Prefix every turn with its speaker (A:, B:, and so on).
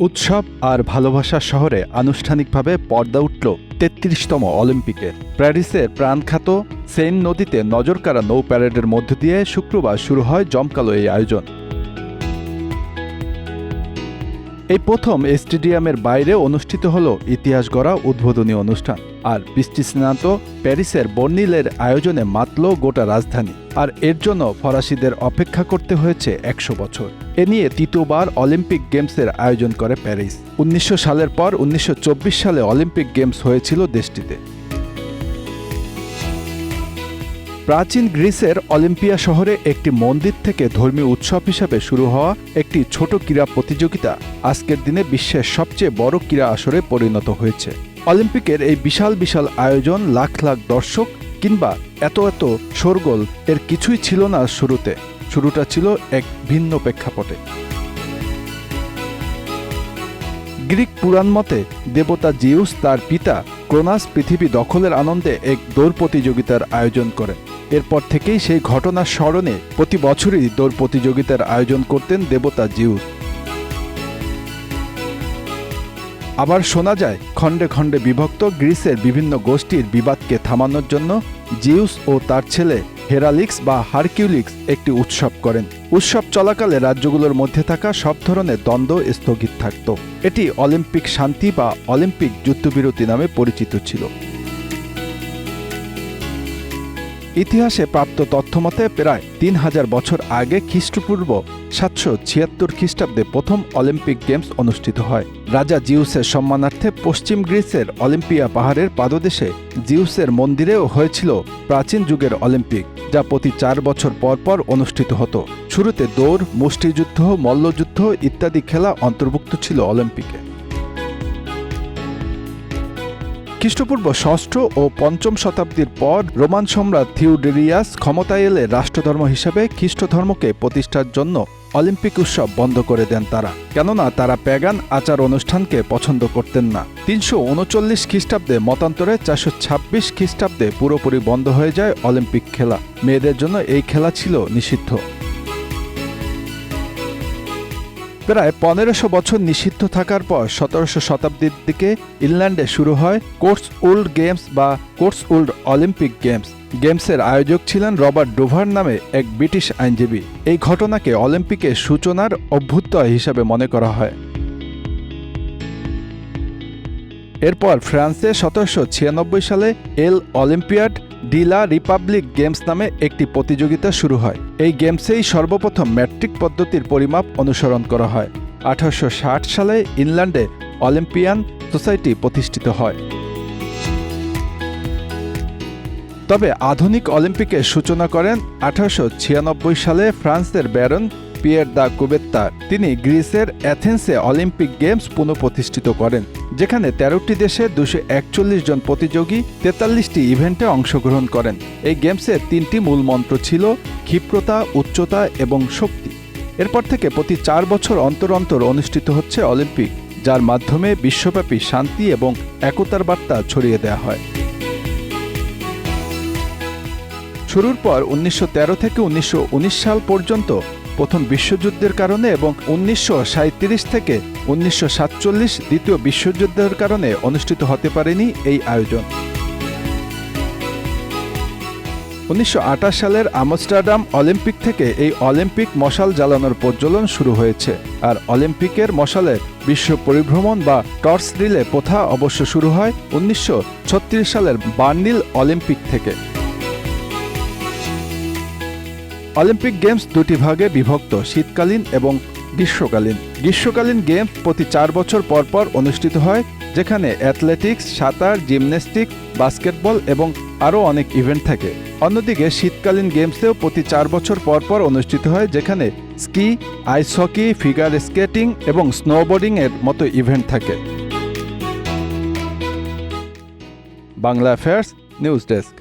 A: উৎসব আর ভালোবাসার শহরে আনুষ্ঠানিকভাবে পর্দা উঠল ৩৩তম অলিম্পিকের। প্যারিসের প্রাণখ্যাত সেইন নদীতে নজরকাড়া নৌ প্যারেডের মধ্য দিয়ে শুক্রবার শুরু হয় জমকালো এই আয়োজন। এই প্রথম স্টেডিয়ামের বাইরে অনুষ্ঠিত হল ইতিহাস গড়া উদ্বোধনী অনুষ্ঠান। আর বৃষ্টি স্নাত প্যারিসের বর্নিলের আয়োজনে মাতল গোটা রাজধানী। আর এর জন্য ফরাসিদের অপেক্ষা করতে হয়েছে ১০০ বছর। এ নিয়ে তৃতীয়বার অলিম্পিক গেমসের আয়োজন করে প্যারিস। ১৯০০ সালের পর ১৯২৪ সালে অলিম্পিক গেমস হয়েছিল দেশটিতে। প্রাচীন গ্রিসের অলিম্পিয়া শহরে একটি মন্দির থেকে ধর্মীয় উৎসব হিসাবে শুরু হওয়া একটি ছোট ক্রীড়া প্রতিযোগিতা আজকের দিনে বিশ্বের সবচেয়ে বড় ক্রীড়া আসরে পরিণত হয়েছে। অলিম্পিকের এই বিশাল বিশাল আয়োজন, লাখ লাখ দর্শক কিংবা এত এত শোরগোল এর কিছুই ছিল না শুরুতে। শুরুটা ছিল এক ভিন্ন প্রেক্ষাপটে। গ্রিক পুরাণ মতে দেবতা জিউস তার পিতা ক্রোনাস পৃথিবী দখলের আনন্দে এক দৌড় প্রতিযোগিতার আয়োজন করেন। এরপর থেকেই সেই ঘটনার স্মরণে প্রতি বছরই দৌড় প্রতিযোগিতার আয়োজন করতেন দেবতা জিউস। আবার শোনা যায় খণ্ডে খণ্ডে বিভক্ত গ্রিসের বিভিন্ন গোষ্ঠীর বিবাদকে থামানোর জন্য জিউস ও তার ছেলে হেরালিক্স বা হারকিউলিক্স একটি উৎসব করেন। উৎসব চলাকালে রাজ্যগুলোর মধ্যে থাকা সব ধরনের দ্বন্দ্ব স্থগিত থাকত। এটি অলিম্পিক শান্তি বা অলিম্পিক যুদ্ধবিরতি নামে পরিচিত ছিল। ইতিহাসে প্রাপ্ত তথ্যমতে প্রায় ৩,০০০ বছর আগে খ্রিস্টপূর্ব ৭৭৬ খ্রিস্টাব্দে প্রথম অলিম্পিক গেমস অনুষ্ঠিত হয়। রাজা জিউসের সম্মানার্থে পশ্চিম গ্রিসের অলিম্পিয়া পাহাড়ের পাদদেশে জিউসের মন্দিরেও হয়েছিল প্রাচীন যুগের অলিম্পিক, যা প্রতি ৪ বছর পর পর অনুষ্ঠিত হতো। শুরুতে দৌড়, মুষ্টিযুদ্ধ, মল্লযুদ্ধ ইত্যাদি খেলা অন্তর্ভুক্ত ছিল অলিম্পিকে। খ্রিস্টপূর্ব ৬ষ্ঠ ও ৫ম শতাব্দীর পর রোমান সম্রাট থিওডোরিয়াস ক্ষমতায় এলে রাষ্ট্রধর্ম হিসেবে খ্রিস্ট ধর্মকে প্রতিষ্ঠার জন্য অলিম্পিক উৎসব বন্ধ করে দেন তারা, কেননা তারা প্যাগান আচার অনুষ্ঠানকে পছন্দ করতেন না। ৩৩৯ খ্রিস্টাব্দে মতান্তরে ৪২৬ খ্রিস্টাব্দে পুরোপুরি বন্ধ হয়ে যায় অলিম্পিক খেলা। মেয়েদের জন্য এই খেলা ছিল নিষিদ্ধ। প্রায় ১৫০০ বছর নিষিদ্ধ থাকার পর ১৭০০ শতাব্দীর দিকে ইংল্যান্ডে শুরু হয় কোটসউল্ড গেমস বা কোটসউল্ড অলিম্পিক গেমস। গেমসের আয়োজক ছিলেন রবার্ট ডোভার নামে এক ব্রিটিশ আইনজীবী। এই ঘটনাকে অলিম্পিকের সূচনার অভ্যুদয় হিসাবে মনে করা হয়। এরপর ফ্রান্সে ১৭৯৬ সালে এল olympiad de la Republic games নামে একটি প্রতিযোগিতা শুরু হয়। এই গেমসেই সর্বপ্রথম ম্যাট্রিক পদ্ধতির পরিমাপ অনুসরণ করা হয়। ১৮৬০ সালে ইংল্যান্ডে অলিম্পিয়ান সোসাইটি প্রতিষ্ঠিত হয়। তবে আধুনিক অলিম্পিকের সূচনা করেন ১৮৯৬ সালে ফ্রান্সের ব্যারন পিয়ের দ্য কুবেত্তার। তিনি গ্রিসের অ্যাথেন্সে অলিম্পিক গেমস পুনঃপ্রতিষ্ঠিত করেন, যেখানে ১৩টি দেশে ২৪১ জন প্রতিযোগী ৪৩টি ইভেন্টে অংশগ্রহণ করেন। এই গেমসের ৩টি মূল মন্ত্র ছিল ক্ষিপ্রতা, উচ্চতা এবং শক্তি। এরপর থেকে প্রতি ৪ বছর অন্তর অন্তর অনুষ্ঠিত হচ্ছে অলিম্পিক, যার মাধ্যমে বিশ্বব্যাপী শান্তি এবং একতার বার্তা ছড়িয়ে দেওয়া হয়। শুরুর পর ১৯১৩ থেকে ১৯১৯ সাল পর্যন্ত প্রথম বিশ্বযুদ্ধের কারণে এবং ১৯৩৭ থেকে ১৯৪৭ দ্বিতীয় বিশ্বযুদ্ধের কারণে অনুষ্ঠিত হতে পারেনি এই আয়োজন। ১৯২৮ সালের আমস্টারডাম অলিম্পিক থেকে এই অলিম্পিক মশাল জ্বালানোর প্রজ্বলন শুরু হয়েছে। আর অলিম্পিকের মশালের বিশ্ব পরিভ্রমণ বা টর্চ রিলে প্রথা অবশ্য শুরু হয় ১৯৩৬ সালের বার্নিল অলিম্পিক থেকে। অলিম্পিক গেমস দুটি ভাগে বিভক্ত, শীতকালীন এবং গ্রীষ্মকালীন। গ্রীষ্মকালীন গেমস প্রতি ৪ বছর পর পর অনুষ্ঠিত হয়, যেখানে অ্যাথলেটিক্স, সাঁতার, জিমন্যাস্টিক্স, বাস্কেটবল এবং আরও অনেক ইভেন্ট থাকে। অন্যদিকে শীতকালীন গেমসেও প্রতি ৪ বছর পর পর অনুষ্ঠিত হয়, যেখানে ski, ice hockey, figure skating এবং স্নোবোর্ডিং এর মতো ইভেন্ট থাকে। Bangla affairs news desk.